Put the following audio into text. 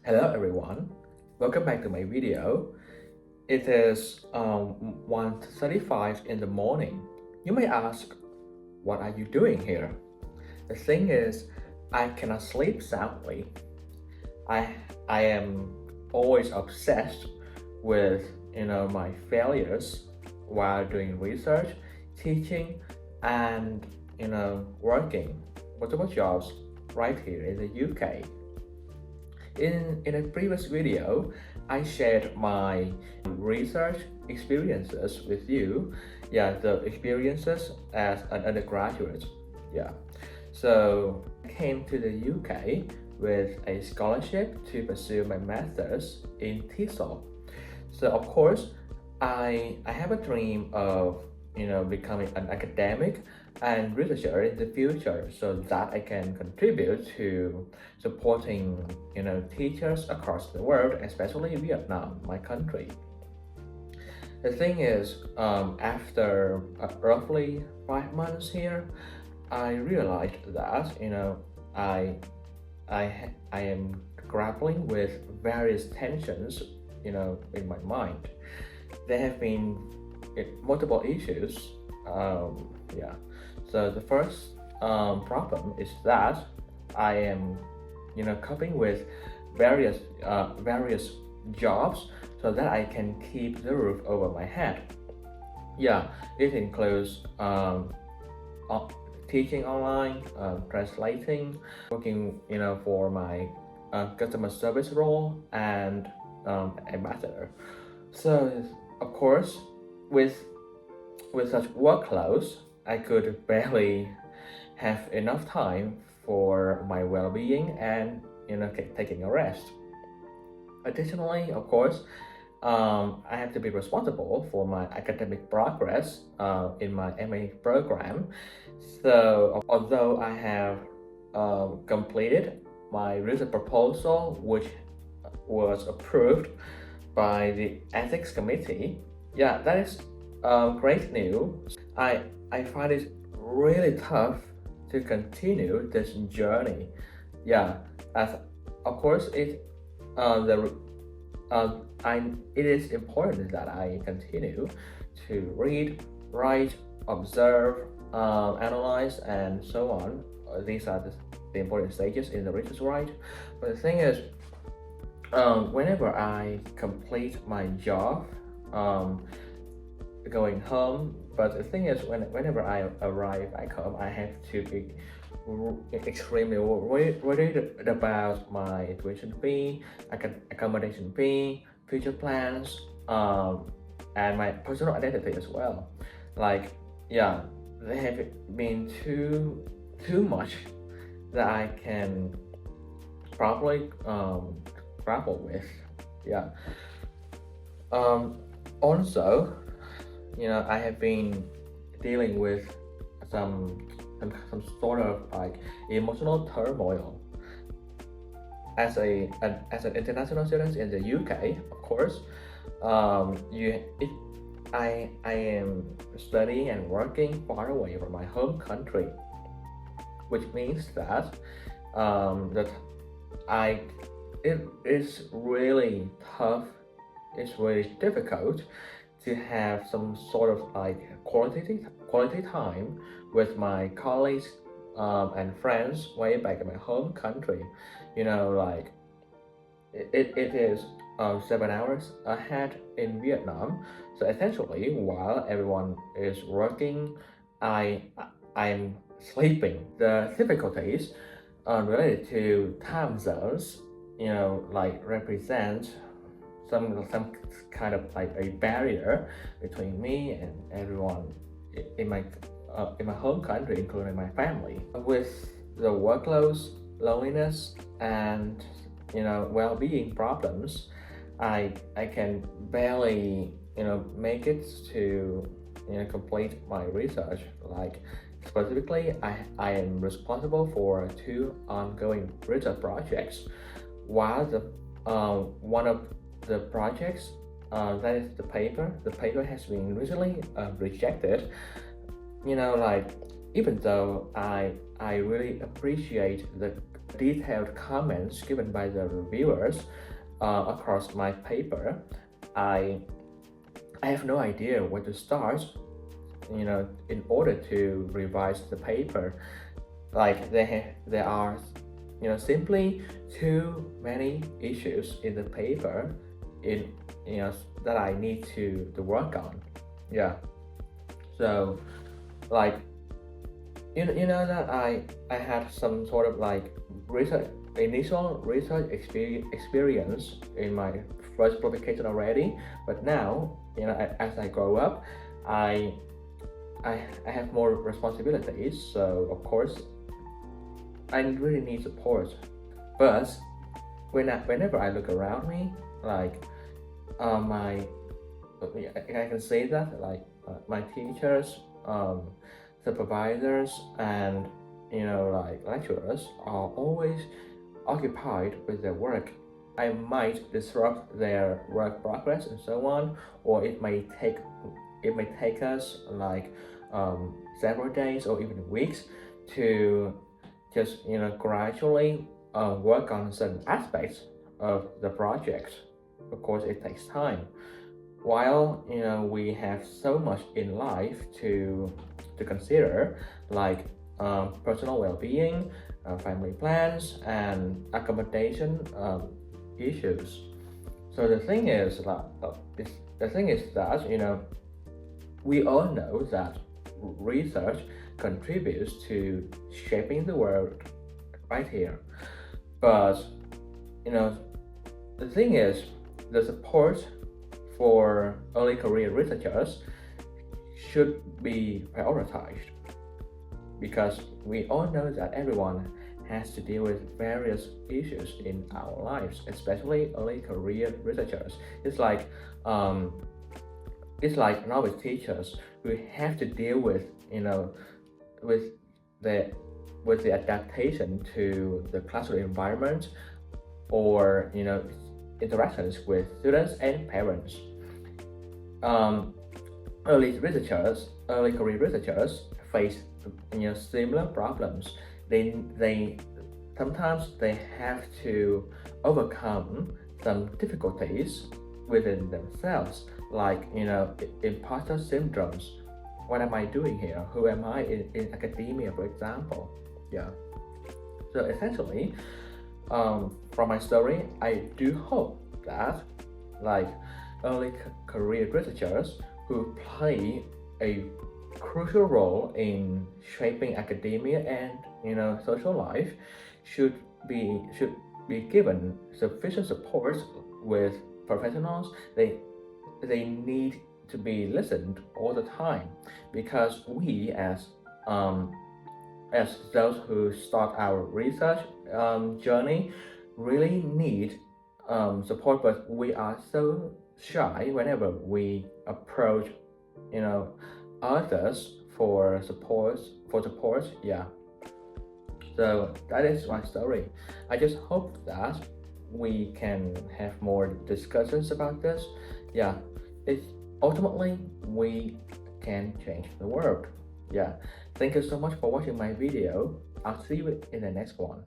Hello everyone, welcome back to my video. It is 1:35 in the morning. You may ask, what are you doing here? The thing is, I cannot sleep soundly. I am always obsessed with my failures while doing research, teaching, and working multiple jobs right here in the UK. In a previous video, I shared my research experiences with you. Yeah, the experiences as an undergraduate. Yeah, so I came to the UK with a scholarship to pursue my master's in TESOL. So of course, I have a dream of becoming an academic and researcher in the future, so that I can contribute to supporting teachers across the world, especially Vietnam, my country. The thing is, after roughly 5 months here, I realized that I am grappling with various tensions in my mind. There have been multiple issues. Yeah, so the first problem is that I am coping with various jobs so that I can keep the roof over my head. Yeah, it includes teaching online, translating, working for my customer service role, and ambassador. So of course, with such workloads, I could barely have enough time for my well-being and taking a rest. Additionally, of course, I have to be responsible for my academic progress in my MA program. So although I have completed my research proposal, which was approved by the ethics committee, yeah, that is great news. I find it really tough to continue this journey. Yeah, as of course it is important that I continue to read, write, observe, analyze, and so on. These are the important stages in the research, right? But the thing is, whenever I complete my job, going home. But the thing is, whenever I arrive back home, I have to be extremely worried about my tuition fee, accommodation fee, future plans, and my personal identity as well. Like, yeah, they have been too much that I can probably grapple with. Yeah. Also, I have been dealing with some sort of like emotional turmoil as an international student in the UK. Of course, I am studying and working far away from my home country, which means that it is really tough. It's really difficult to have some sort of like quality time with my colleagues and friends way back in my home country. Like it is 7 hours ahead in Vietnam. So essentially, while everyone is working, I'm sleeping. The difficulties related to time zones, like represent some kind of like a barrier between me and everyone in my home country, including my family. With the workloads, loneliness, and well-being problems, I can barely make it to complete my research. Like specifically, I am responsible for 2 ongoing research projects, while the one of the projects, that is the paper has been recently rejected. Like even though I really appreciate the detailed comments given by the reviewers across my paper, I have no idea where to start, in order to revise the paper. Like there are, simply too many issues in the paper in that I need to work on. Yeah. So like that I had some sort of like initial research experience in my first publication already, but now as I grow up, I have more responsibilities, so of course I really need support. But whenever I look around me, like I can say that like my teachers, supervisors, and like lecturers are always occupied with their work. I might disrupt their work progress and so on, or it may take us like several days or even weeks to just gradually work on certain aspects of the project. Of course, it takes time. While we have so much in life to consider, like personal well-being, family plans, and accommodation issues. So the thing is that we all know that research contributes to shaping the world right here. But the thing is, the support for early career researchers should be prioritized, because we all know that everyone has to deal with various issues in our lives, especially early career researchers. It's like novice teachers who have to deal with with the adaptation to the classroom environment, or interactions with students and parents. Early career researchers face similar problems. They sometimes they have to overcome some difficulties within themselves, like imposter syndromes. What am I doing here? Who am I in academia, for example? Yeah. So essentially, from my story, I do hope that like early career researchers who play a crucial role in shaping academia and social life should be given sufficient support with professionals. They need to be listened all the time, because we as those who start our research journey really need support, but we are so shy whenever we approach others for support. Yeah. So that is my story. I just hope that we can have more discussions about this. Yeah, it's ultimately we can change the world. Yeah. Thank you so much for watching my video. I'll see you in the next one.